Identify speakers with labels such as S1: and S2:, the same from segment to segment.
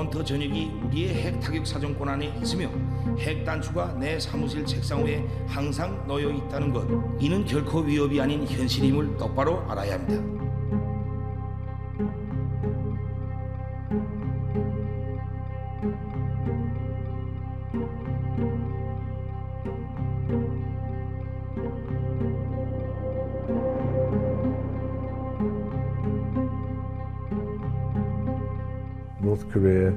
S1: 원터 전역이 우리의 핵 타격 사정권 안에 있으며 핵 단추가 내 사무실 책상 위에 항상 놓여 있다는 것, 이는 결코 위협이 아닌 현실임을 똑바로 알아야 합니다.
S2: North Korea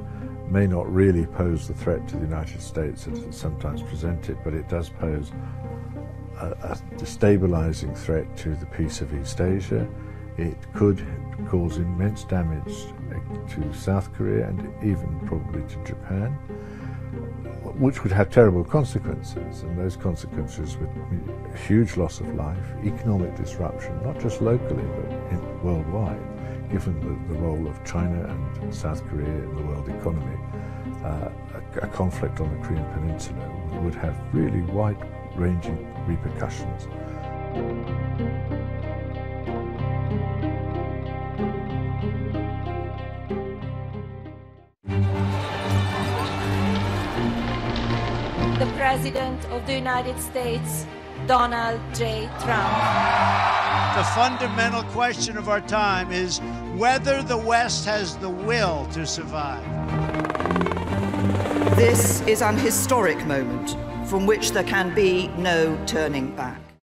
S2: may not really pose the threat to the United States as it's sometimes presented, but it does pose a destabilizing threat to the peace of East Asia. It could cause immense damage to South Korea and even probably to Japan, which would have terrible consequences, and those consequences would be a huge loss of life, economic disruption, not just locally but worldwide. Given the role of China and South Korea in the world economy, a conflict on the Korean Peninsula would have really wide-ranging repercussions.
S3: The President of the United States, Donald J. Trump.
S4: The fundamental question of our time is whether the West has the will to survive.
S5: This is an historic moment from which there can be no turning back.